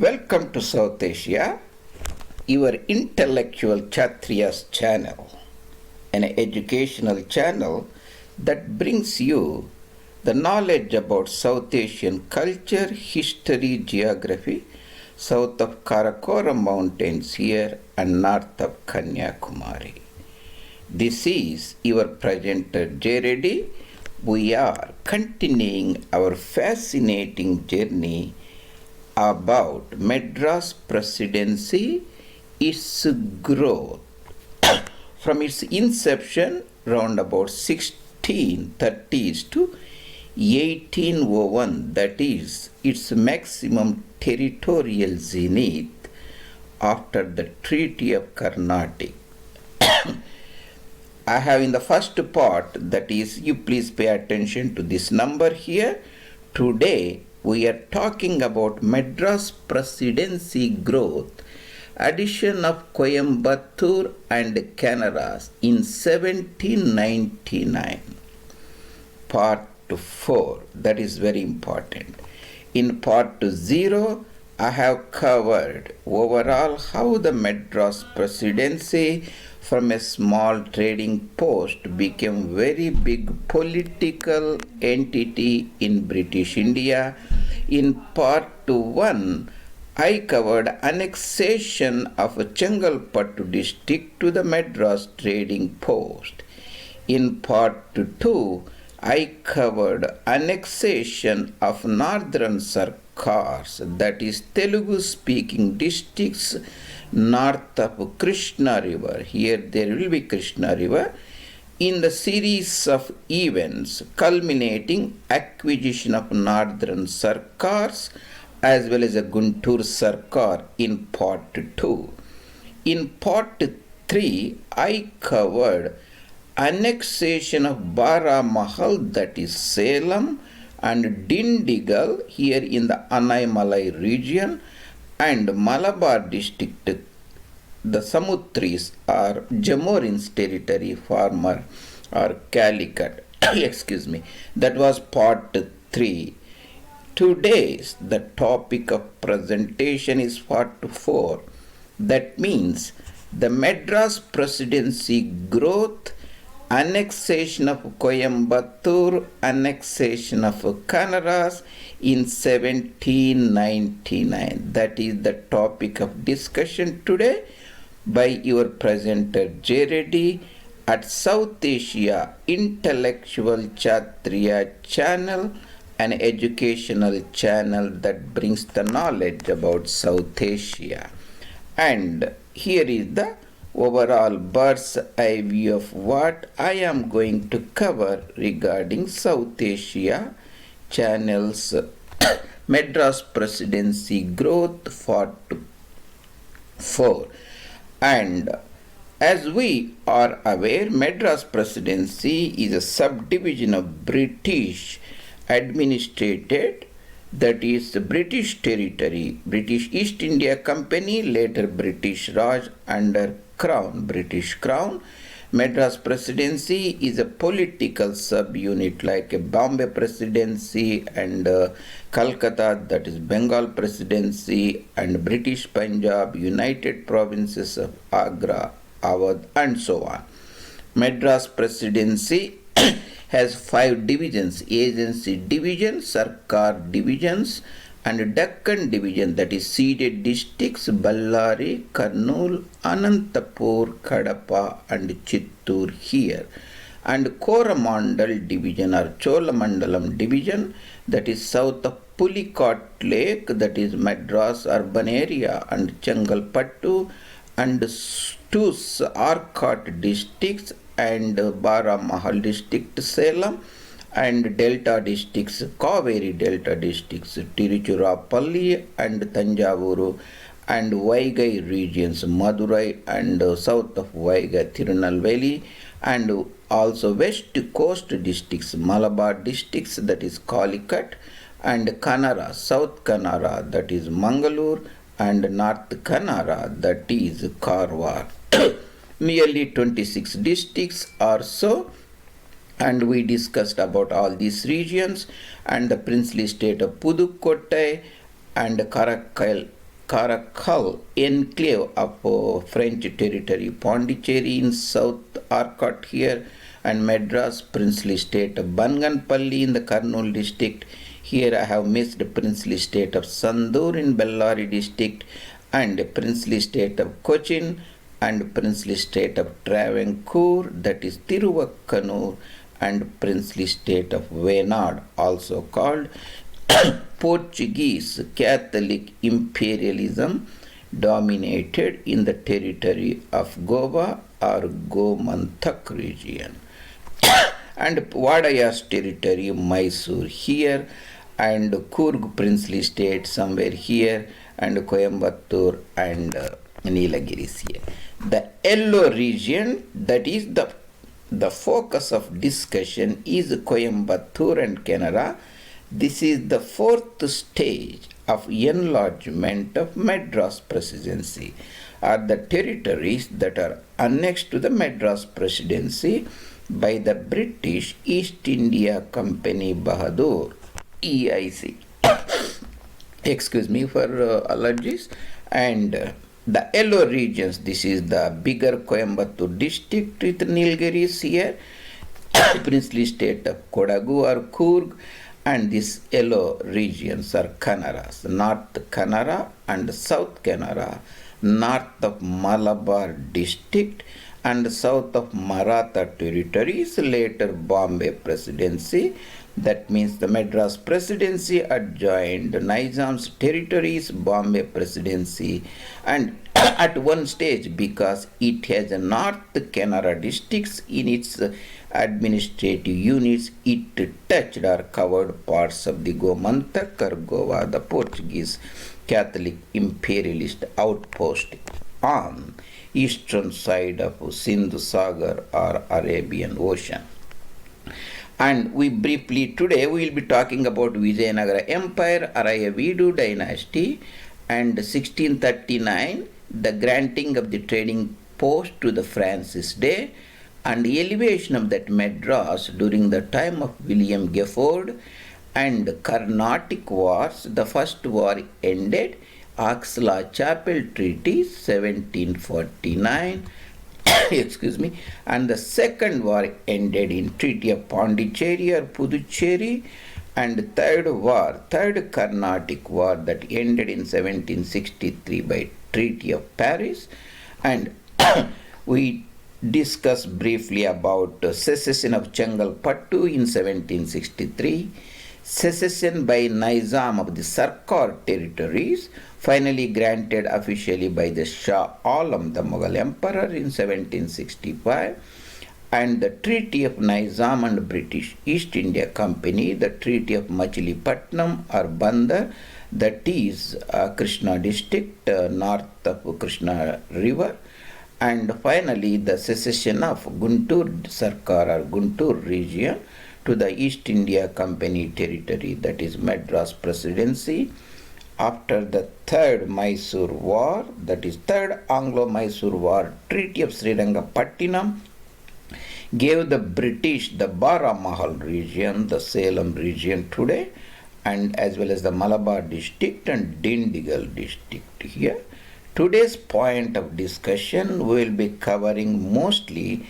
Welcome to South Asia, your Intellectual Kshtriya's channel, an educational channel that brings you the knowledge about South Asian culture, history, geography, south of Karakoram Mountains here and north of Kanyakumari. This is your presenter J. Reddy. We are continuing our fascinating journey about Madras Presidency, its growth from its inception round about 1630s to 1801, that is its maximum territorial zenith after the Treaty of Carnatic. I have in the first part, that is, you please pay attention to this number here. Today we are talking about Madras Presidency growth, addition of Coimbatore and Kanaras in 1799. Part 4, that is very important. In part 0, I have covered overall how the Madras Presidency from a small trading post became very big political entity in British India. In part 1, I covered annexation of Chengalpattu district to the Madras trading post. In part 2, I covered annexation of northern Sarkars, that is Telugu-speaking districts north of Krishna River. Here there will be Krishna River, in the series of events culminating acquisition of northern Sarkars as well as a Guntur Sarkar in part 2. In part 3, I covered annexation of Baramahal, that is Salem, and Dindigal here in the Anaimalai region, and Malabar district, the Samutris or Jamorin's territory, former or Calicut. Excuse me. That was part 3. Today's the topic of presentation is part 4. That means the Madras Presidency growth, annexation of Coimbatore, annexation of Kanaras in 1799. That is the topic of discussion today by your presenter J. Reddy at South Asia Intellectual Kshtriya channel, an educational channel that brings the knowledge about South Asia. And here is the overall bird's eye view of what I am going to cover regarding South Asia channel's Madras Presidency growth part 4. And as we are aware, Madras Presidency is a subdivision of British administrated, that is the British territory, British East India Company, later British Raj under Crown, British Crown. Madras Presidency is a political subunit like a Bombay Presidency and Calcutta, that is Bengal Presidency, and British Punjab, United Provinces of Agra, Awadh, and so on. Madras Presidency has 5 divisions: Agency Division, Sarkar Divisions, and Deccan Division, that is ceded districts Ballari, Kurnool, Anantapur, Kadapa, and Chittoor here. And Coromandel Division or Cholamandalam Division, that is south of Pudukkottai Lake, that is Madras urban area, and Chengalpattu, and 2 Arcot districts, and Baramahal district Salem, and Delta districts, Kaveri Delta districts, Tiruchirappalli and Tanjavuru, and Vaigai regions, Madurai and south of Vaigai, Tirunelveli, and also West Coast districts, Malabar districts, that is Calicut, and Kanara, South Kanara, that is Mangalore, and North Kanara, that is Karwar. Nearly 26 districts or so, and we discussed about all these regions and the princely state of Pudukkottai and Karakkal Karakkal enclave of French territory, Pondicherry in South Arcot here, and Madras princely state of Banganpalli in the Kurnool district. Here I have missed the princely state of Sandur in Bellary district, and princely state of Cochin, and princely state of Travancore, that is Tiruvakkanur, and princely state of Wayanad, also called Portuguese Catholic imperialism, dominated in the territory of Goa or Gomantak region, and Wadayar's territory, Mysore here, and Coorg princely state somewhere here, and Coimbatore and Nilagiris here. The yellow region, that is the focus of discussion, is Coimbatore and Canara. This is the fourth stage of enlargement of Madras Presidency, are the territories that are annexed to the Madras Presidency by the British East India Company Bahadur, EIC. Excuse me for allergies. And the yellow regions, this is the bigger Coimbatore district with Nilgiris here, princely state of Kodagu or Coorg, and these yellow regions are Kanaras, North Kanara and South Canara, north of Malabar district and south of Maratha territories, later Bombay Presidency. That means the Madras Presidency adjoined Nizam's territories, Bombay Presidency, and at one stage, because it has a North Canara districts in its administrative units, it touched or covered parts of the Gomantak or Goa, the Portuguese Catholic imperialist outpost on eastern side of Sindhu Sagar or Arabian Ocean. And today we will be talking about Vijayanagara Empire, Arayavidu dynasty, and 1639, the granting of the trading post to the Francis Day, and the elevation of that Madras during the time of William Gifford, and Carnatic wars. The first war ended, Axla Chapel Treaty, 1749, excuse me, and the second war ended in Treaty of Pondicherry or Pudukkottai, and third Carnatic war, that ended in 1763 by Treaty of Paris. And we discussed briefly about secession of Chengalpattu in 1763, secession by Nizam of the Sarkar territories, finally granted officially by the Shah Alam, the Mughal Emperor, in 1765, and the Treaty of Nizam and British East India Company, the Treaty of Machilipatnam or Bandar, that is Krishna district, north of Krishna river, and finally the secession of Guntur, Sarkar or Guntur region to the East India Company territory, that is Madras Presidency. After the third Mysore war, that is third Anglo-Mysore war, Treaty of Srirangapattinam gave the British the Baramahal region, the Salem region today, and as well as the Malabar district and Dindigul district here. Today's point of discussion we will be covering mostly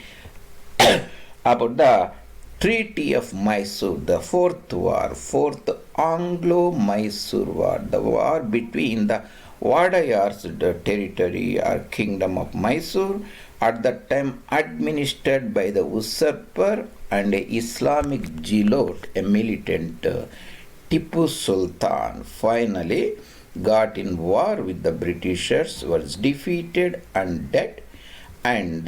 about the Treaty of Mysore, the fourth Anglo-Mysore war, the war between the Wadayar's territory or kingdom of Mysore, at that time administered by the usurper and Islamic zealot, a militant Tipu Sultan, finally got in war with the Britishers, was defeated and dead, and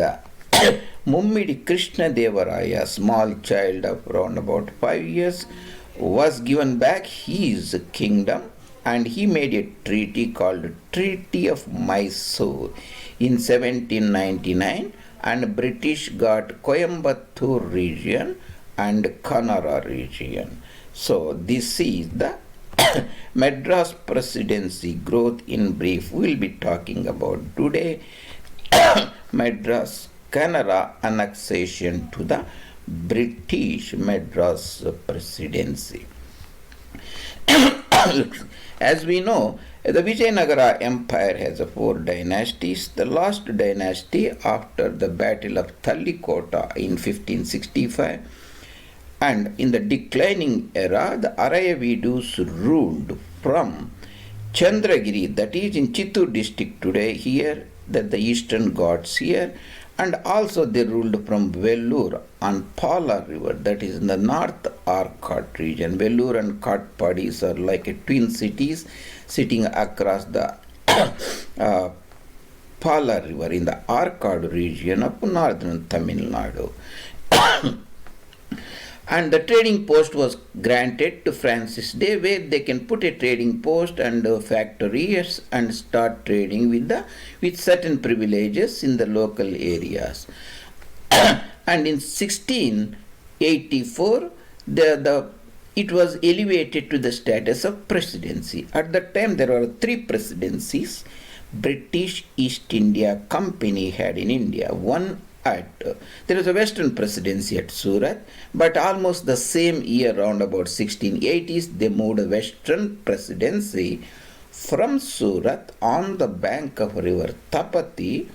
Mummidi Krishna Devaraya, small child of around about 5 years, was given back his kingdom, and he made a treaty called Treaty of Mysore in 1799, and British got Coimbatore region and Kanara region. So this is the Madras Presidency growth in brief. We will be talking about today Madras Canara annexation to the British Madras Presidency. As we know, The Vijayanagara Empire has four dynasties. The last dynasty after the Battle of Tallikota in 1565, and in the declining era, the Arayavidus ruled from Chandragiri, that is in Chittoor district today here, that the eastern Ghats here, and also they ruled from Vellore on Pala river, that is in the north Arcot region. Vellore and Katpadis are like twin cities sitting across the Pala river in the Arcot region of northern Tamil Nadu. And the trading post was granted to Francis Day, where they can put a trading post and factories and start trading with certain privileges in the local areas. And in 1684, it was elevated to the status of presidency. At that time, there were three presidencies British East India Company had in India. There was a Western Presidency at Surat, but almost the same year, around about 1680s, they moved a Western Presidency from Surat on the bank of river Tapati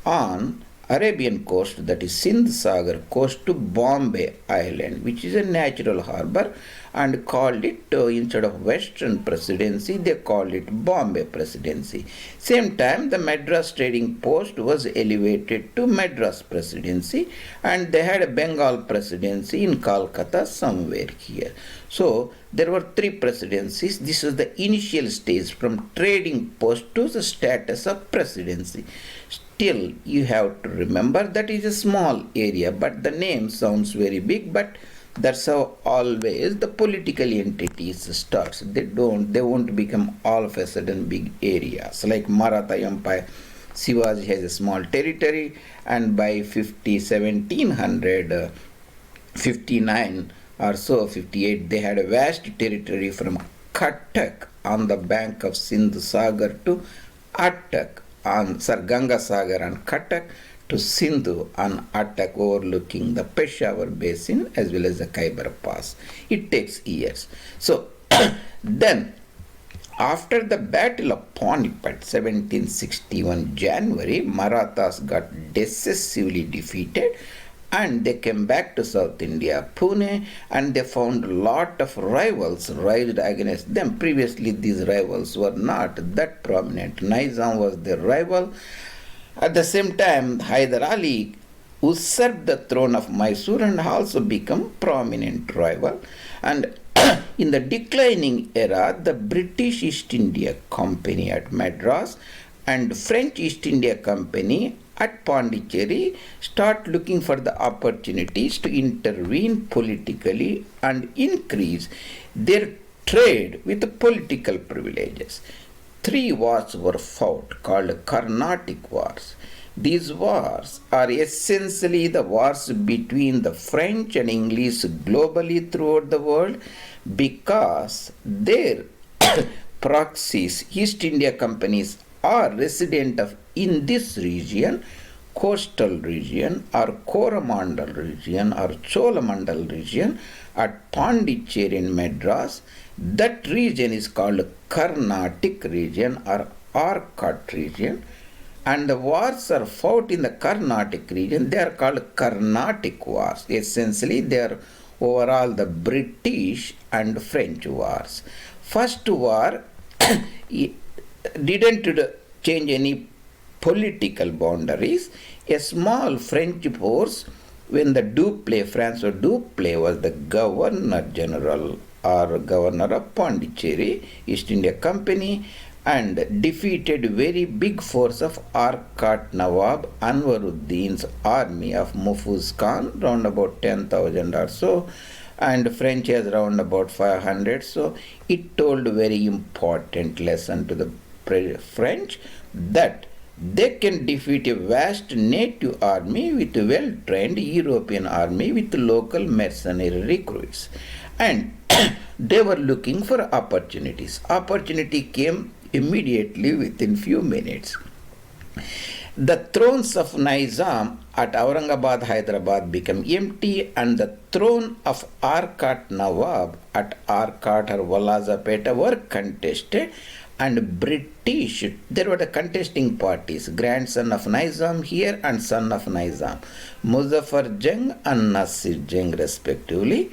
on Arabian coast, that is Sindh Sagar coast, to Bombay Island, which is a natural harbor, and called it, instead of Western Presidency, they called it Bombay Presidency. Same time, the Madras trading post was elevated to Madras Presidency, and they had a Bengal Presidency in Calcutta somewhere here. So, there were three presidencies. This is the initial stage from trading post to the status of presidency. Still, you have to remember that is a small area, but the name sounds very big, but that's how always the political entities starts. They won't become all of a sudden big areas. Like Maratha Empire, Shivaji has a small territory, and by 1759 or so, 58, they had a vast territory from Cuttack on the bank of Sindh Sagar to Attak on Ganga Sagar and Cuttack to Sindhu on Attak, overlooking the Peshawar basin as well as the Khyber Pass. It takes years. So then, after the Battle of Panipat, 1761 January, Marathas got decisively defeated, and they came back to South India, Pune, and they found a lot of rivals raised against them. Previously, these rivals were not that prominent. Nizam was their rival. At the same time, Hyder Ali usurped the throne of Mysore and also became prominent rival. And in the declining era, the British East India Company at Madras and French East India Company at Pondicherry start looking for the opportunities to intervene politically and increase their trade with the political privileges. Three wars were fought called Carnatic wars. These wars are essentially the wars between the French and English globally throughout the world, because their proxies, East India companies, are resident in this region, coastal region or Coromandel region or Cholamandal region at Pondicherry in Madras. That region is called Carnatic region or Arcot region, and the wars are fought in the Carnatic region. They are called Carnatic wars. Essentially, they are overall the British and French wars. First war didn't change any political boundaries. A small French force, when the François Dupleix was the Governor General or Governor of Pondicherry, East India Company, and defeated very big force of Arcot Nawab Anwaruddin's army of Mufuz Khan, round about 10,000 or so, and French has round about 500. So it told a very important lesson to the French that they can defeat a vast native army with a well-trained European army with local mercenary recruits. And they were looking for opportunities. Opportunity came immediately within few minutes. The thrones of Nizam at Aurangabad, Hyderabad became empty, and the throne of Arcot Nawab at Arcot or Walazapeta were contested, and British, there were the contesting parties, grandson of Nizam here and son of Nizam, Muzaffar Jung and Nasir Jung respectively.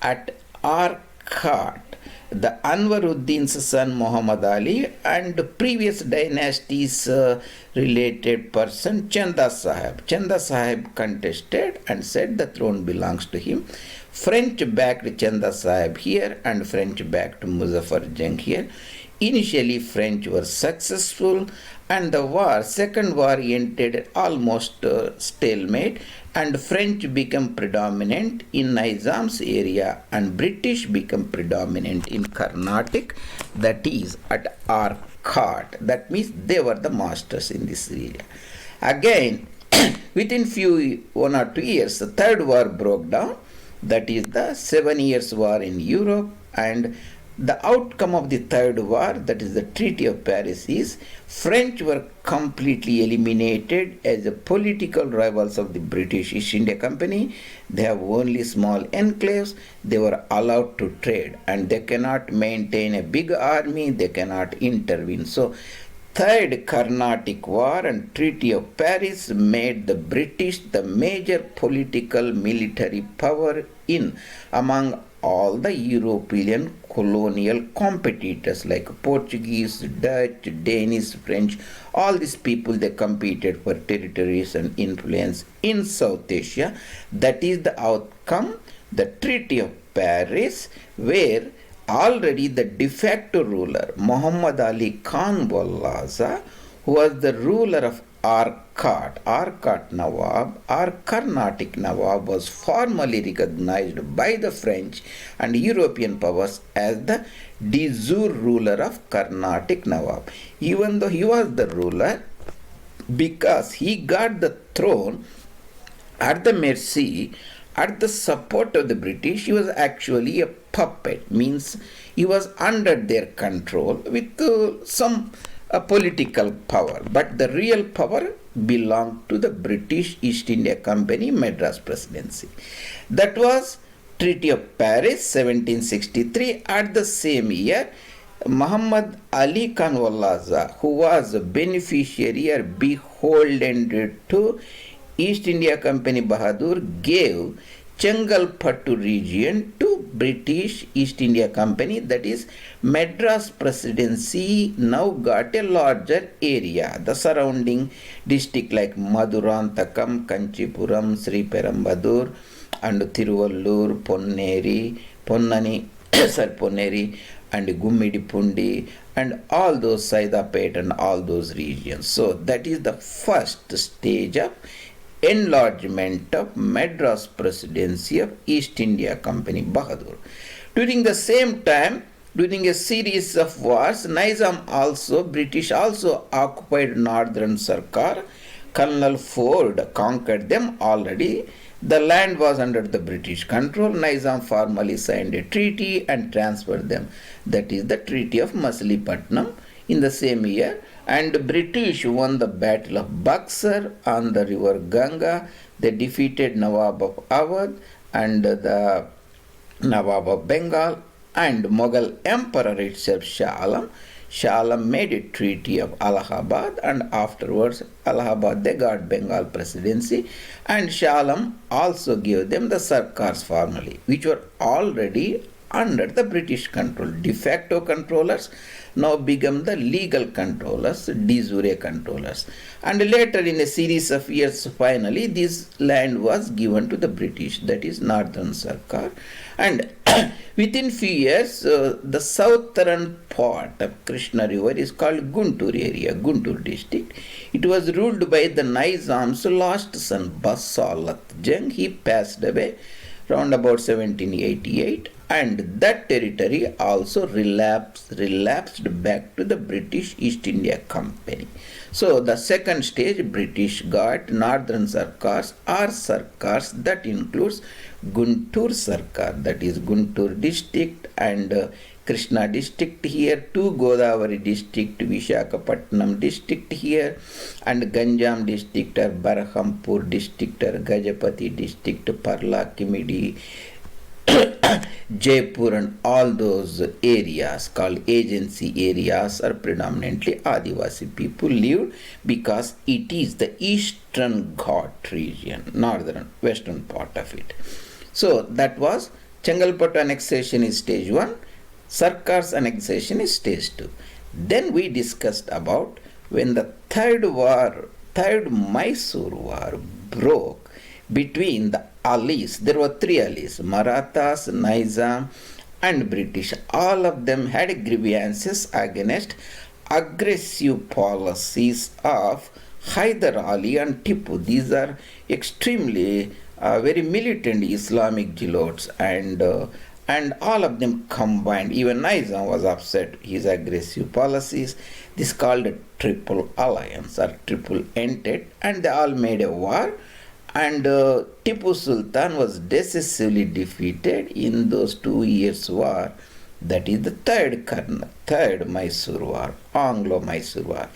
At Arcot, the Anwaruddin's son Muhammad Ali and previous dynasties related person Chanda Sahib. Chanda Sahib contested and said the throne belongs to him. French backed Chanda Sahib here and French backed Muzaffar Jung here. Initially French were successful and the second war ended almost stalemate, and French became predominant in Nizam's area and British became predominant in Carnatic, that is at Arcot. That means they were the masters in this area. Again, within 1 or 2 years, the third war broke down, that is the 7 Years' War in Europe, and the outcome of the third war, that is the Treaty of Paris, is French were completely eliminated as the political rivals of the British East India Company. They have only small enclaves. They were allowed to trade and they cannot maintain a big army. They cannot intervene. So Third Carnatic War and Treaty of Paris made the British the major political military power in among all the European colonial competitors like Portuguese, Dutch, Danish, French. All these people, they competed for territories and influence in South Asia. That is the outcome, the Treaty of Paris, where already the de facto ruler Muhammad Ali Khan Wallaza, who was the ruler of Arcot Nawab or Carnatic Nawab, was formally recognized by the French and European powers as the de jure ruler of Carnatic Nawab. Even though he was the ruler, because he got the throne at the mercy, at the support of the British, he was actually a puppet, means he was under their control with some political power, but the real power belonged to the British East India Company Madras Presidency. That was Treaty of Paris 1763. At the same year, Muhammad Ali Khan Wallaza, who was a beneficiary or beholden to East India Company Bahadur, gave Chengalpattu region to British East India Company, that is Madras Presidency now got a larger area. The surrounding district like Madurantakam, Kanchipuram, Sri Perambadur and Tiruvallur, Ponneri, and Mummidi Pundi and all those Saidapet and all those regions. So that is the first stage of enlargement of Madras Presidency of East India Company Bahadur. During the same time, during a series of wars, British also occupied northern Sarkar. Colonel Ford conquered them already. The land was under the British control. Nizam formally signed a treaty and transferred them. That is the Treaty of Machilipatnam in the same year. And British won the Battle of Buxar on the river Ganga. They defeated Nawab of Awadh and the Nawab of Bengal and Mughal Emperor itself, Shah Alam. Shah Alam made a treaty of Allahabad, and afterwards Allahabad they got Bengal Presidency, and Shah Alam also gave them the Sarkars formally, which were already under the British control. De facto controllers now become the legal controllers, de jure controllers. And later in a series of years, finally this land was given to the British, that is northern Sarkar. And within few years, the southern part of Krishna river is called Guntur area, Guntur district. It was ruled by the Nizam's last son, Basalat Jung. He passed away around about 1788, and that territory also relapsed back to the British East India Company. So the second stage, British got northern Sarkars or Sarkars, that includes Guntur Sarkar, that is Guntur district and Krishna district here, two Godavari district, Vishakhapatnam district here, and Ganjam district or Barhampur district or Gajapati district, Parla, Kimidi, Jaipur and all those areas called agency areas are predominantly Adivasi people lived because it is the eastern Ghat region, northern, western part of it. So that was Chengalpattu annexation is stage 1, Sarkars annexation is stage 2. Then we discussed about when the third Mysore war broke between the allies. There were 3 allies, Marathas, Nizam and British. All of them had grievances against aggressive policies of Hyder Ali and Tipu. These are extremely very militant Islamic zealots, and all of them combined. Even Nizam was upset his aggressive policies. This is called a triple alliance or triple entente, and they all made a war. And Tipu Sultan was decisively defeated in those 2 years' war. That is the third Mysore war, Anglo-Mysore war.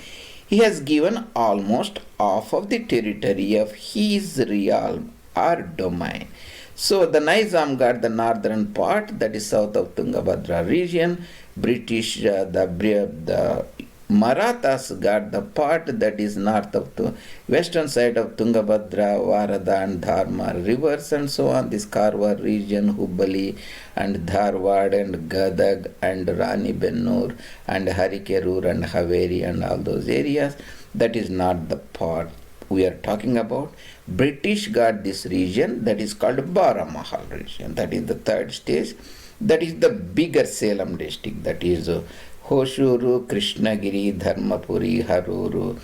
He has given almost half of the territory of his realm or domain. So the Nizam got the northern part, that is south of Tungabhadra region. British, the Marathas got the part that is north of the western side of Tungabhadra, Varada and Dharma rivers and so on. This Karwar region, Hubballi and Dharwad and Gadag and Rani Bennur and Harikkerur and Haveri and all those areas. That is not the part we are talking about. British got this region that is called Baramahal region. That is the third stage. That is the bigger Salem district. That is Hoshuru, Krishnagiri, Dharmapuri, Haruru,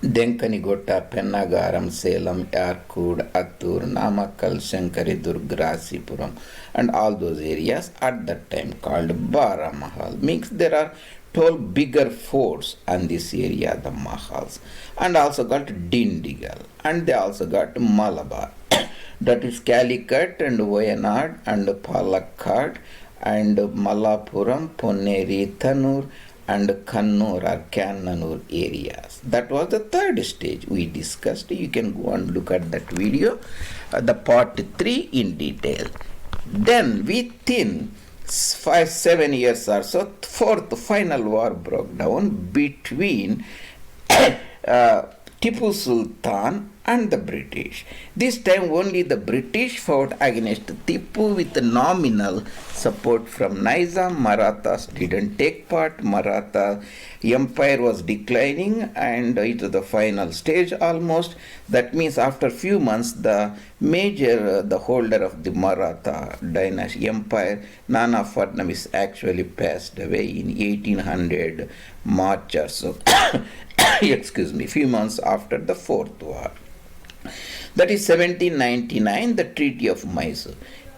Denkanigotta, Pennagaram, Salem, Yarkud, Attur, Namakkal, Shankari, Durgrasipuram and all those areas at that time called Baramahal. Means there are 12 bigger forts on this area, the Mahals, and also got Dindigal, and they also got Malabar. That is Calicut and Wayanad and Palakkad and Malapuram, Ponneri, Thanur and Kannur or Kannanur areas. That was the third stage we discussed. You can go and look at that video, the part 3 in detail. Then within 5-7 years or so, fourth final war broke down between Tipu Sultan and the British. This time only the British fought against Tipu with nominal support from Nizam. Marathas didn't take part. Maratha empire was declining and it was the final stage almost. That means after few months the holder of the Maratha dynasty empire, Nana Fadnavis, actually passed away in 1800 March or so. Excuse me, few months after the fourth war. That is 1799, the Treaty of Mysore.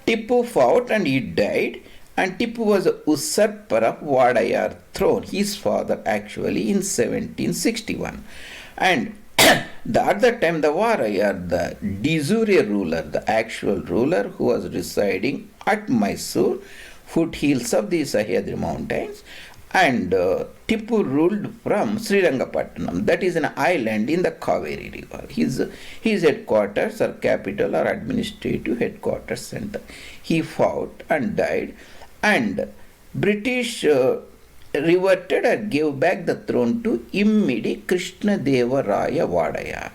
Tipu fought and he died, and Tipu was a usurper of Wadayar throne, his father actually, in 1761. And at that time the Wadayar, the de jure ruler, the actual ruler who was residing at Mysore, foothills of the Sahyadri mountains, and Tipu ruled from Srirangapatnam, that is an island in the Kaveri river. His headquarters or capital or administrative headquarters center. He fought and died, and British reverted and gave back the throne to Mummidi Krishnadevaraya Wadayar.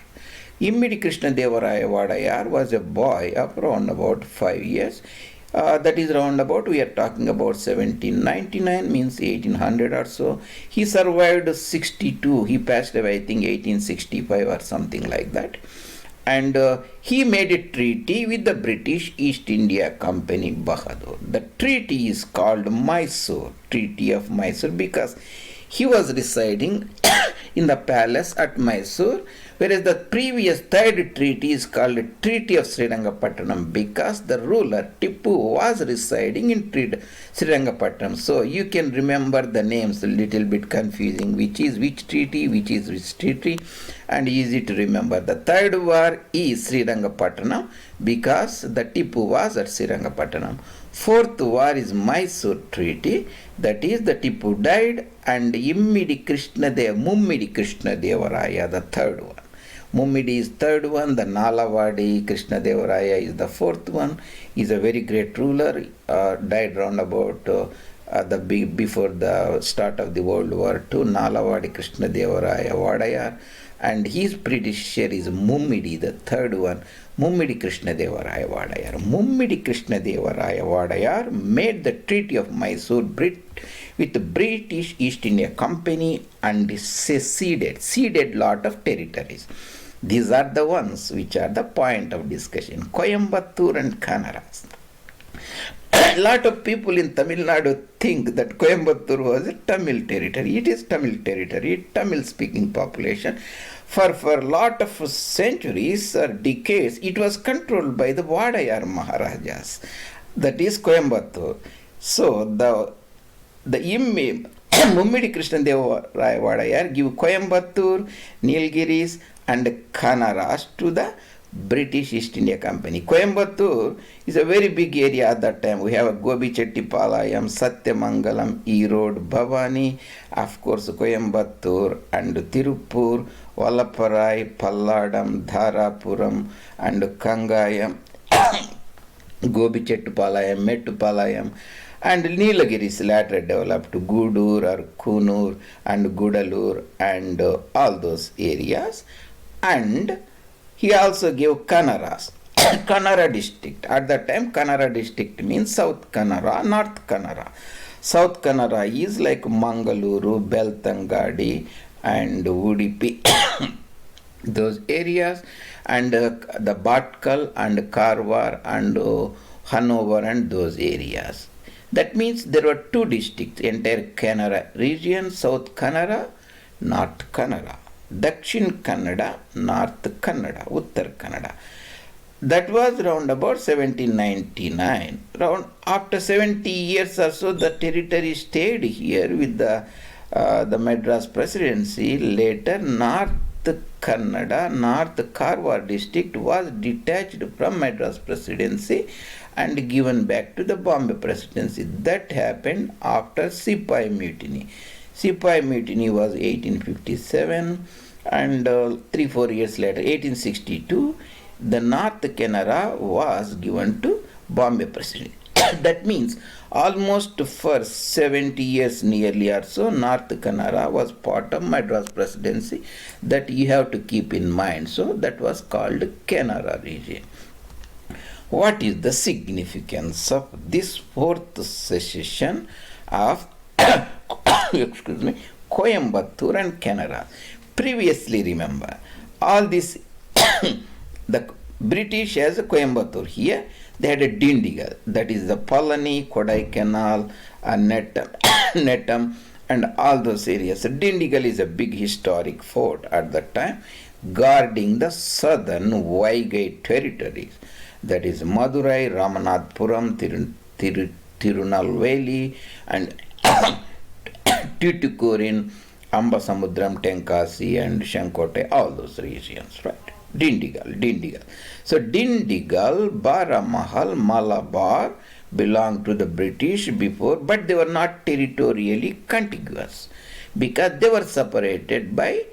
Mummidi Krishnadevaraya Wadayar was a boy of around about 5 years. That is round about, we are talking about 1799, means 1800 or so. He survived 62, he passed away I think 1865 or something like that. And he made a treaty with the British East India Company, Bahadur. The treaty is called Mysore, Treaty of Mysore, because he was residing in the palace at Mysore, whereas the previous third treaty is called Treaty of Srirangapatnam because the ruler Tipu was residing in Srirangapatnam. So you can remember the names, a little bit confusing, which is which treaty, which is which treaty, and easy to remember. The third war is Srirangapatnam because the Tipu was at Srirangapatnam. Fourth war is Mysore Treaty, that is the Tipu died and Mummidi Krishnadevaraya, the third one, Mummidi is third one. The Nalavadi Krishnadevaraya is the fourth one. He is a very great ruler. Died round about before the start of the World War II. Nalavadi Krishnadevaraya Wadayar, and his predecessor is Mummidi, the third one. Mummidi Krishnadevaraya Wadayar. Mummidi Krishnadevaraya Wadayar made the Treaty of Mysore with the British East India Company and ceded lot of territories. These are the ones which are the point of discussion. Coimbatore and Kanaras. A lot of people in Tamil Nadu think that Coimbatore was a Tamil territory. It is Tamil territory, Tamil speaking population. For a lot of centuries or decades, it was controlled by the Wadayar Maharajas. That is Coimbatore. So the image Mummidi Krishnadevaraya Wadayar give Coimbatore, Nilgiris and Kanaras to the British East India Company. Coimbatore is a very big area at that time. We have a Gobichettipalayam, Satyamangalam, Erode, Bhavani, of course Coimbatore and Tirupur, Valapparai, Palladam, Dharapuram and Kangayam, Gobichettipalayam, Mettupalayam, and Nilagiris later developed to Gudur or Kunur and Gudalur and all those areas. And he also gave Kanaras, Kanara district. At that time, Kanara district means South Kanara, North Kanara. South Kanara is like Mangaluru, Beltangadi, and Udupi, those areas, and the Bhatkal and Karwar and Hanover and those areas. That means there were two districts, entire Kanara region, South Kanara, North Kanara. Dakshin Kannada, North Kannada, Uttar Kannada. That was round about 1799. After 70 years or so, the territory stayed here with the Madras Presidency. Later, North Kannada, North Karwar district was detached from Madras Presidency and given back to the Bombay Presidency. That happened after Sepoy Mutiny. Sepoy Mutiny was 1857, and 3-4 years later, 1862, the North Canara was given to Bombay Presidency. That means almost for 70 years nearly or so, North Canara was part of Madras Presidency. That you have to keep in mind. So that was called Canara region. What is the significance of this fourth secession of Coimbatore and Canara? Previously, remember, all this, the British has a Coimbatore here, they had a Dindigul, that is the Palani, Kodaikanal, Nettam, and all those areas. So Dindigul is a big historic fort at that time, guarding the southern Vaigai territories. That is Madurai, Ramanathapuram, Tirunelveli, and Tuticorin, Ambasamudram, Tenkasi, and Shankote, all those regions, right? Dindigul. So Dindigul, Baramahal, Malabar belonged to the British before, but they were not territorially contiguous because they were separated by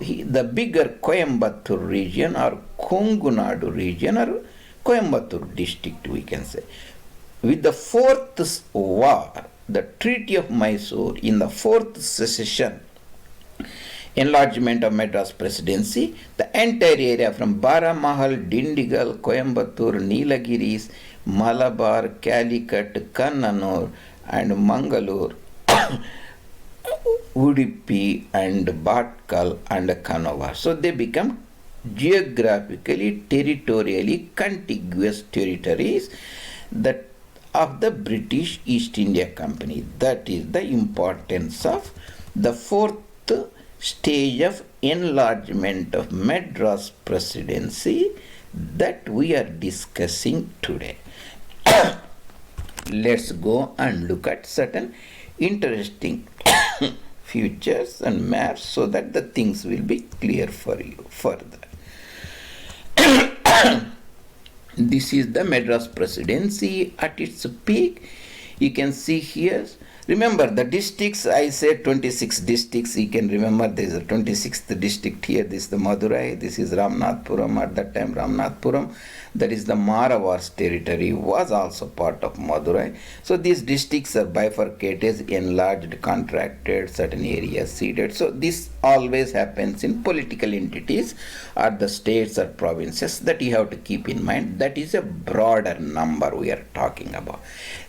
the bigger Coimbatore region or Kongunadu region or Coimbatore district, we can say. With the fourth war, the Treaty of Mysore, in the fourth secession, enlargement of Madras Presidency, the entire area from Baramahal, Dindigul, Coimbatore, Nilagiris, Malabar, Calicut, Kannanur, and Mangalore, Udupi, and Bhatkal, and Kanavar. So they become geographically, territorially contiguous territories that of the British East India Company. That is the importance of the fourth stage of enlargement of Madras Presidency that we are discussing today. Let's go and look at certain interesting features and maps so that the things will be clear for you further. This is the Madras Presidency at its peak. You can see here Remember the districts, I said 26 districts, you can remember there is a 26th district here, this is the Madurai, this is Ramnathpuram, at that time Ramnathpuram, that is the Maravar's territory, was also part of Madurai. So these districts are bifurcated, enlarged, contracted, certain areas ceded. So this always happens in political entities or the states or provinces, that you have to keep in mind. That is a broader number we are talking about.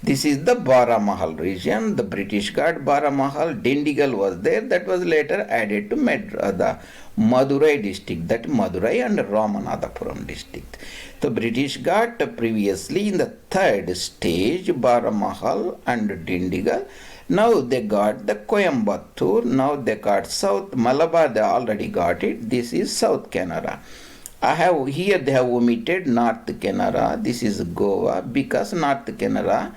This is the Baramahal region, the British Ghat, Baramahal, Dindigal was there, that was later added to the Madurai district, that Madurai and Ramanathapuram district. The British Ghat previously in the third stage, Baramahal and Dindigal. Now they got the Coimbatore, now they got South Malabar, they already got it. This is South Canara. Here they have omitted North Canara, this is Goa, because North Canara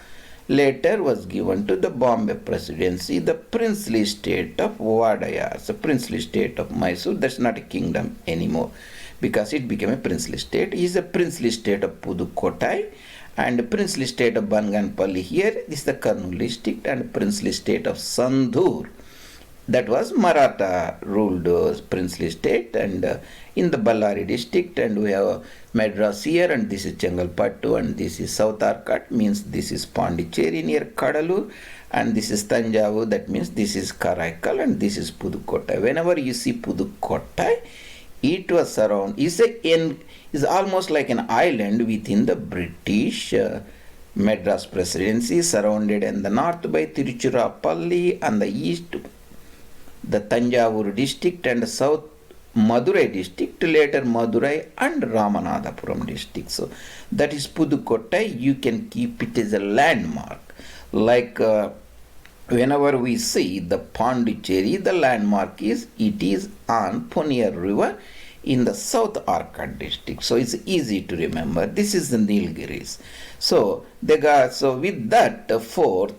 later was given to the Bombay Presidency, the princely state of Wadayar, the princely state of Mysore. That's not a kingdom anymore, because it became a princely state. It is a princely state of Pudukkottai and princely state of Banganpalli here. This is the Kurnool district, and princely state of Sandhur. That was Maratha ruled princely state, and in the Ballari district, and we have Madras here, and this is Chengalpattu, and this is South Arcot, means this is Pondicherry near Kadalur, and this is Tanjavur, that means this is Karaikal, and this is Pudukkottai. Whenever you see Pudukkottai, it was around, is almost like an island within the British Madras Presidency, surrounded in the north by Tiruchirappalli, and the east the Tanjavur district, and south Madurai district, later Madurai and Ramanathapuram district. So that is Pudukkottai. You can keep it as a landmark. Like whenever we see the Pondicherry, the landmark is, it is on Ponier River in the South Arcot district. So it's easy to remember. This is the Nilgiris. So with that fourth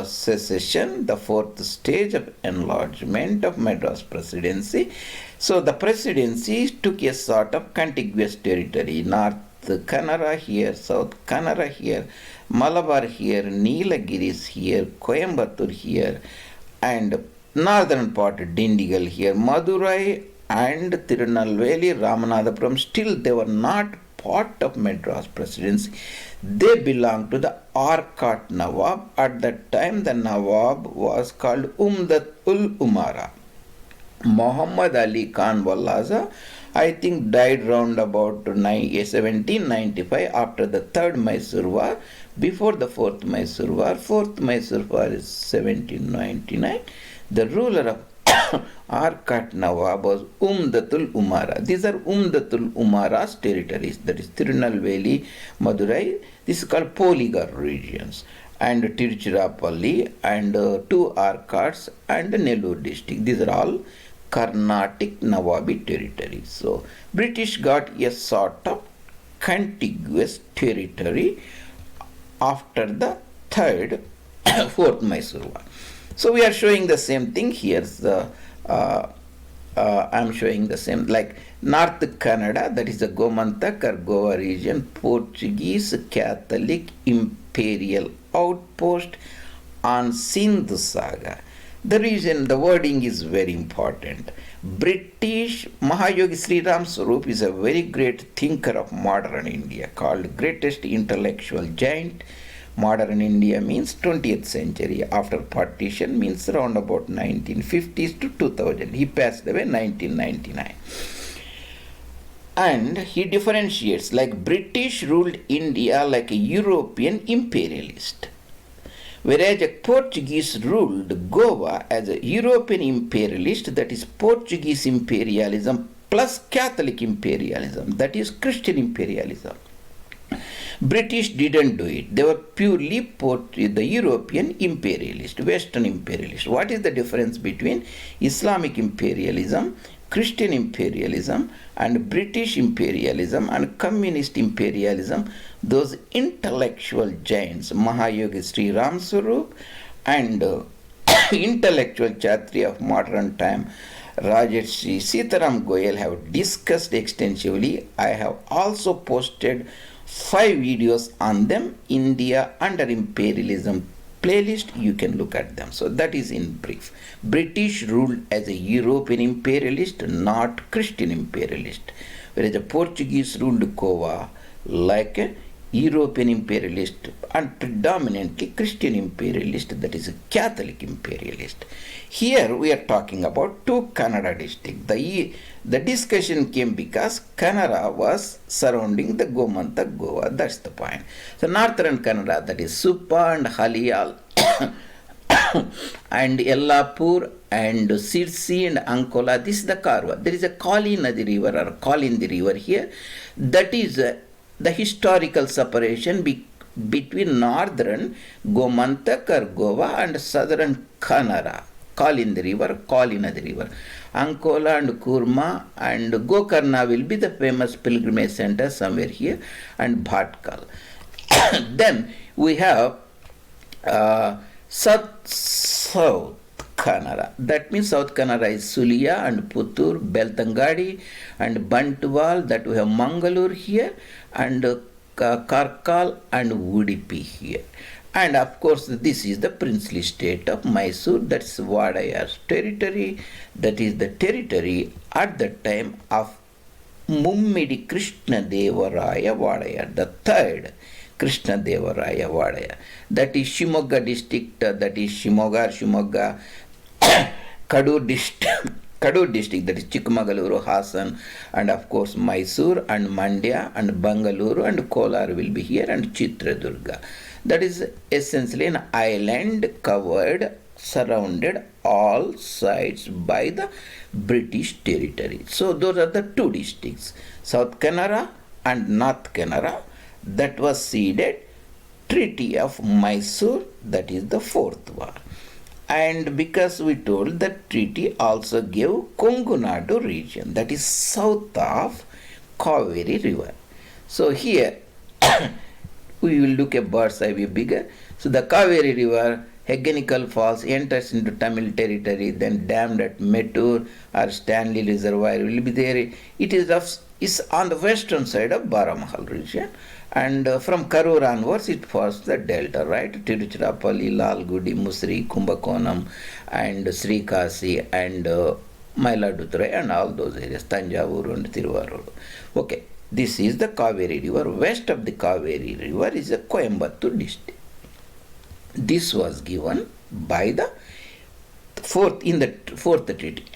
secession, the fourth stage of enlargement of Madras Presidency. So the presidency took a sort of contiguous territory, North Kanara here, South Kanara here, Malabar here, Neelagiris here, Coimbatore here, and northern part Dindigal here, Madurai and Tirunelveli, Ramanathapuram. Still they were not part of Madras Presidency. They belonged to the Arcot Nawab. At that time the Nawab was called Umdat-ul-Umara. Muhammad Ali Khan Wallaza, I think, died round about 1795 after the third Mysore War, before the fourth Mysore War. Fourth Mysore War is 1799. The ruler of Arcot Nawab was Umdat-ul-Umara. These are Umdat-ul-Umara's territories, that is Tirunelveli, Madurai. This is called polygon regions, and Tiruchirappalli, and two Arcots, and Nellore district. These are all Carnatic Nawabi territories. So British got a sort of contiguous territory after the fourth Mysore War. So we are showing the same thing here. I'm showing the same, like North Canada, that is the Gomantak or Goa region, Portuguese Catholic Imperial Outpost on Sindh Saga. The reason, the wording is very important. British Mahayogi Sri Ram Swarup is a very great thinker of modern India, called greatest intellectual giant. Modern India means 20th century. After partition means around about 1950s to 2000. He passed away 1999. And he differentiates, like British ruled India like a European imperialist, whereas a Portuguese ruled Goa as a European imperialist, that is Portuguese imperialism plus Catholic imperialism, that is Christian imperialism. British didn't do it. They were purely the European imperialist, Western imperialist. What is the difference between Islamic imperialism, Christian imperialism, and British imperialism and communist imperialism? Those intellectual giants, Mahayogi Sri Ram Swarup and intellectual Kshtriya of modern time, Rajarshi Sitaram Goyal, have discussed extensively. I have also posted 5 videos on them: India under imperialism playlist, you can look at them. So that is in brief. British ruled as a European imperialist, not Christian imperialist, whereas the Portuguese ruled Goa like a European imperialist and predominantly Christian imperialist, that is a Catholic imperialist. Here we are talking about two Kannada districts. The discussion came because Kanara was surrounding the Gomantak Goa, that's the point. So northern Kannada, that is Suppa and Haliyal and Yellapur and Sirsi and Ankola, this is the Karwa. There is a Kali Nadi river or Kalindi river here. That is the historical separation between northern Gomantak or Goa and southern Kanara. Kalindi river, Kali Nadi river. Ankola and Kurma and Gokarna will be the famous pilgrimage center somewhere here, and Bhatkal. Then we have South Kanara. That means South Kanara is Sulia and Puttur, Beltangadi and Bantwal. That we have Mangalore here, and Karkal and Udupi here. And of course, this is the princely state of Mysore, that's Wadayar's territory. That is the territory at the time of Mummidi Krishna Devaraya Wadayar, the third Krishna Devaraya Wadayar. That is Shimoga district, that is Shimoga, Kadu district, that is Chikmagaluru, Hassan, and of course Mysore and Mandya and Bangalore and Kolar will be here, and Chitradurga. That is essentially an island covered, surrounded all sides by the British territory. So those are the two districts, South Kanara and North Kanara, that was ceded Treaty of Mysore, that is the fourth war. And because we told that treaty also gave Kongunadu region, that is south of Kaveri river. So here we will look at bird's eye view bigger. So the Kaveri river, Hegenical Falls, enters into Tamil territory, then dammed at Mettur or Stanley Reservoir will be there. It is on the western side of Baramahal region. And from Karur onwards, it forms the delta, right? Tiruchirappalli, Lalgudi, Musri, Kumbakonam, and Srikasi, and Mailadurai, and all those areas, Tanjavur and Tiruvarur. Okay, this is the Kaveri river. West of the Kaveri river is the Coimbatore district. This was given by the fourth treaty.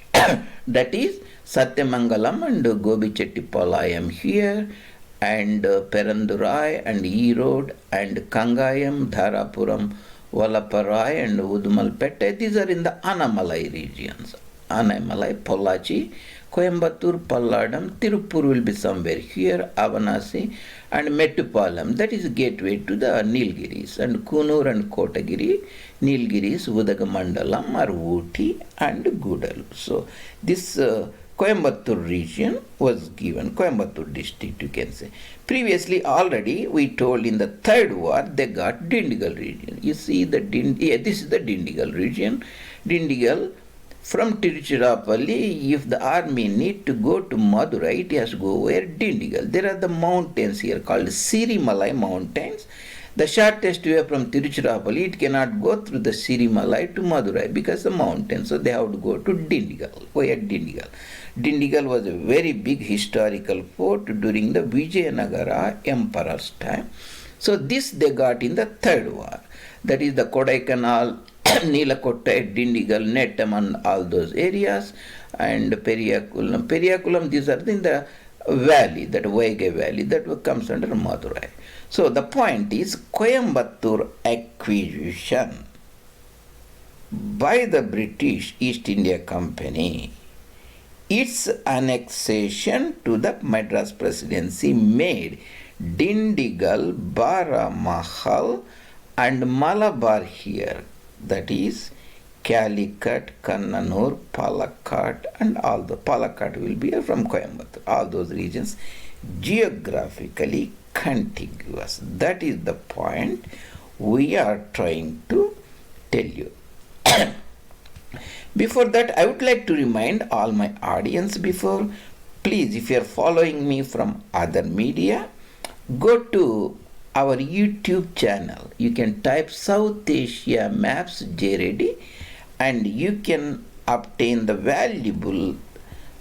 That is Satyamangalam and Gobichetipalayam here, and Perandurai and Erode and Kangayam, Dharapuram, Valaparai and Udumalpette. These are in the Anamalai regions. Anamalai, Pollachi, Coimbatore, Palladam, Tirupur will be somewhere here, Avanasi and Mettupalam, that is gateway to the Nilgiris, and Kunur and Kotagiri, Nilgiris, Udagamandalam or Ooty and Gudalur. So this Coimbatore region was given, Coimbatore district you can say. Previously already we told in the third war they got Dindigul region. You see the this is the Dindigul region. Dindigul from Tiruchirappalli, if the army need to go to Madurai, it has to go where Dindigul. There are the mountains here called Sirimalai mountains. The shortest way from Tiruchirappalli, it cannot go through the Sirimalai to Madurai because the mountains, so they have to go to Dindigul. Where Dindigul? Dindigul was a very big historical fort during the Vijayanagara emperor's time. So this they got in the third war. That is the Kodaikanal, Neelakottai, Dindigul, Nettam and all those areas, and Periyakulam. Periyakulam, these are in the valley, that Vaigai valley, that comes under Madurai. So the point is Coimbatore acquisition by the British East India Company, its annexation to the Madras Presidency made Dindigul, Baramahal and Malabar here, that is Calicut, Kannanur, Palakkad, and all the Palakkad will be from Coimbatore. All those regions geographically contiguous. That is the point we are trying to tell you. Before that, I would like to remind all my audience please, if you are following me from other media, go to our YouTube channel. You can type South Asia Maps JRD and you can obtain the valuable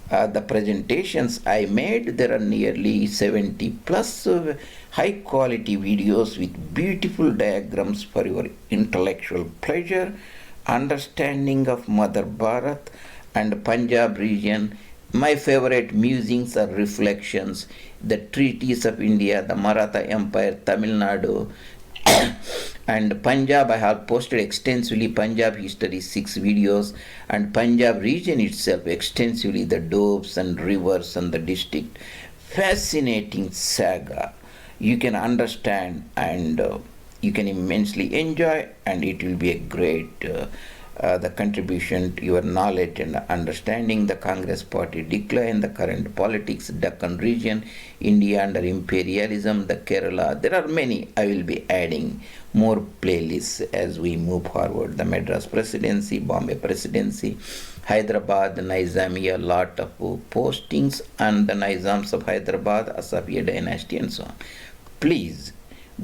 the presentations I made. There are nearly 70 plus high quality videos with beautiful diagrams for your intellectual pleasure, understanding of Mother Bharat and Punjab region. My favorite musings or reflections, the treaties of India, the Maratha Empire, Tamil Nadu, and Punjab. I have posted extensively Punjab history 6 videos, and Punjab region itself extensively, the doves and rivers and the district. Fascinating saga. You can understand and you can immensely enjoy, and it will be a great the contribution to your knowledge and understanding. The Congress party decline, the current politics, Deccan region, India under imperialism, the Kerala. There are many. I will be adding more playlists as we move forward. The Madras Presidency, Bombay Presidency, Hyderabad, Nizamiya, lot of postings, and the Nizams of Hyderabad, Asafiya dynasty, and so on. Please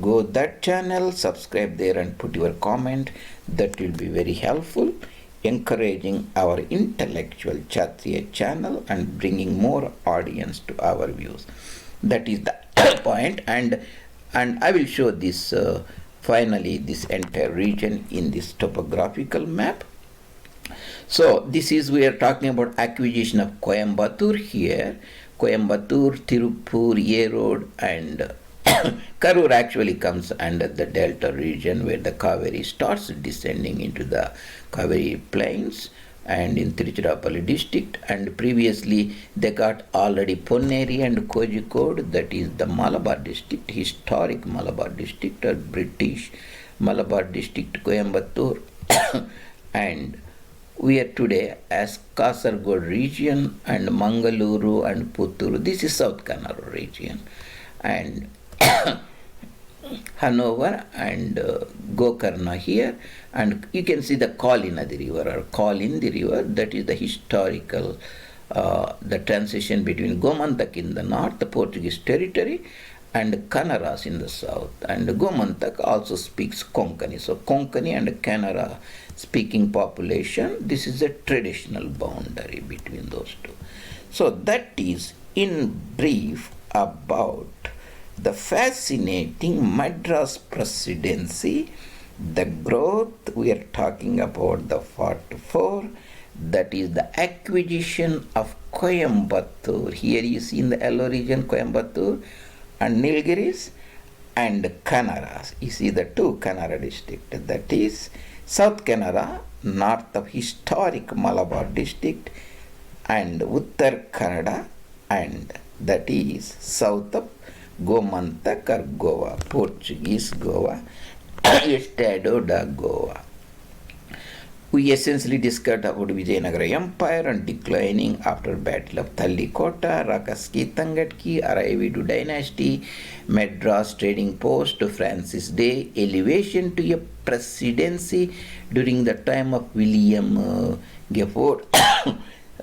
go that channel, subscribe there and put your comment. That will be very helpful, encouraging our Intellectual Kshtriya channel and bringing more audience to our views. That is the point, and I will show this finally this entire region in this topographical map. So this is, we are talking about acquisition of Coimbatore here. Coimbatore, Tirupur, Erode, and Karur actually comes under the delta region where the Kaveri starts descending into the Kaveri plains and in Tiruchirappalli district, and previously they got already Ponneri and Kozhikode, that is the Malabar district, historic Malabar district or British Malabar district, Coimbatore. And we are today as Kasaragod region and Mangaluru and Putturu. This is South Kannada region, and Hanover and Gokarna here, and you can see the Kalinadi river or Kalindi river. That is the historical the transition between Gomantak in the north, the Portuguese territory, and Kanaras in the south. And Gomantak also speaks Konkani, so Konkani and Kanara speaking population, this is a traditional boundary between those two. So that is in brief about the fascinating Madras Presidency, the growth. We are talking about the 44, that is the acquisition of Coimbatore. Here you see in the yellow region Coimbatore and Nilgiris and Kanaras. You see the two Kanara district, that is South Kannada, north of historic Malabar district, and Uttar Kannada, and that is south of Gomantak or Goa, Portuguese Goa, Estado da Goa. We essentially discussed about Vijayanagara Empire and declining after Battle of Tallikota, Rakaski Tangatki, Aravidu dynasty, Madras trading post, Francis Day, elevation to a presidency during the time of William Gifford,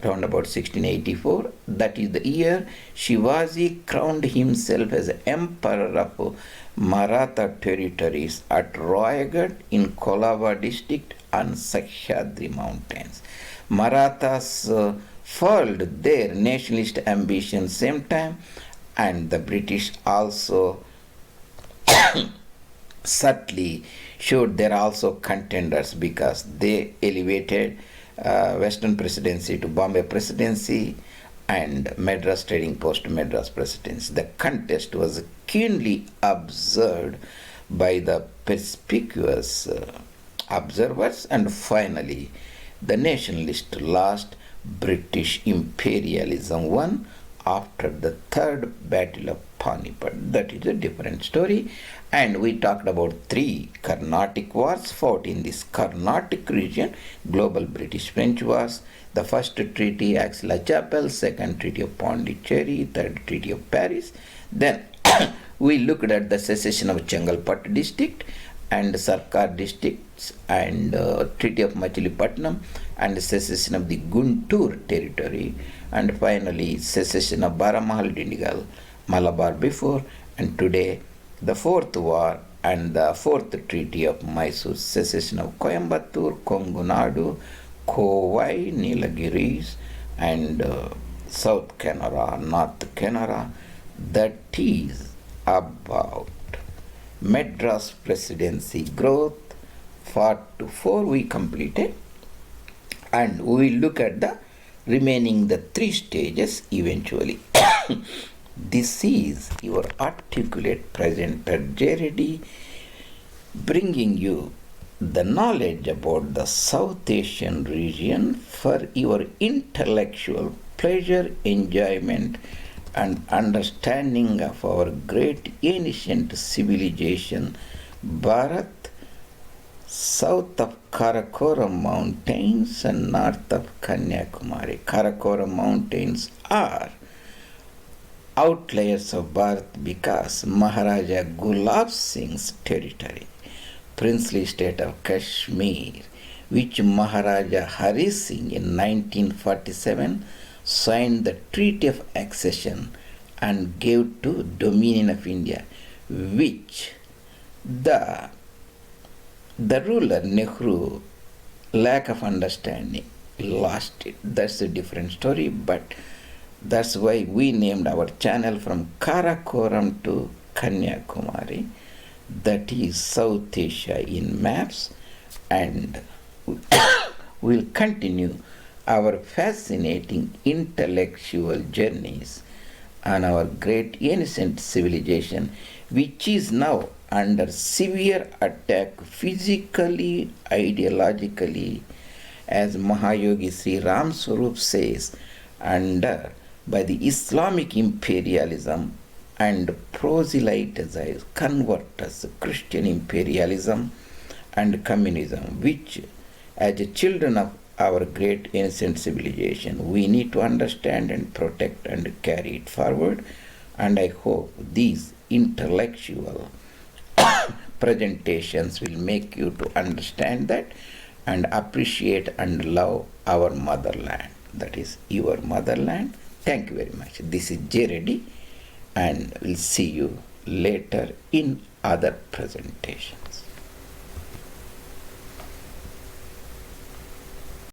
around about 1684. That is the year Shivaji crowned himself as Emperor of Maratha territories at Royagad in Kolaba district on Sahyadri mountains. Marathas furled their nationalist ambitions same time, and the British also subtly showed they are also contenders because they elevated Western Presidency to Bombay Presidency and Madras trading post to Madras Presidency. The contest was keenly observed by the perspicuous observers, and finally the nationalist lost, British imperialism won after the third battle of Panipat. That is a different story. And we talked about 3 Carnatic wars fought in this Carnatic region, global British-French wars. The first treaty, Aix-la-Chapelle, second treaty of Pondicherry, third treaty of Paris. Then we looked at the secession of Chengalpattu district and Sarkar districts, and treaty of Machilipatnam, and secession of the Guntur territory, and finally secession of Baramahal Dindigal, Malabar before, and today the Fourth War and the Fourth Treaty of Mysore, secession of Coimbatore, Kongunadu, Kovai, Nilagiris, and South Canara, North Canara. That is about Madras Presidency growth. Part 4 we completed, and we will look at the remaining the 3 stages eventually. This is your articulate presenter J.R.D. bringing you the knowledge about the South Asian region for your intellectual pleasure, enjoyment, and understanding of our great ancient civilization, Bharat, south of Karakoram Mountains and north of Kanyakumari. Karakoram Mountains are outliers of Bharat because Maharaja Gulab Singh's territory, princely state of Kashmir, which Maharaja Hari Singh in 1947 signed the Treaty of Accession and gave to Dominion of India, which the ruler Nehru, lack of understanding, lost it. That's a different story, but that's why we named our channel from Karakoram to Kanyakumari. That is South Asia in maps, and we'll continue our fascinating intellectual journeys on our great ancient civilization, which is now under severe attack physically, ideologically, as Mahayogi Sri Ram Swarup says, under by the Islamic imperialism and proselytizers, converters, Christian imperialism and communism, which as children of our great ancient civilization, we need to understand and protect and carry it forward. And I hope these intellectual presentations will make you to understand that and appreciate and love our motherland. That is your motherland. Thank you very much. This is J.R.D. and we'll see you later in other presentations.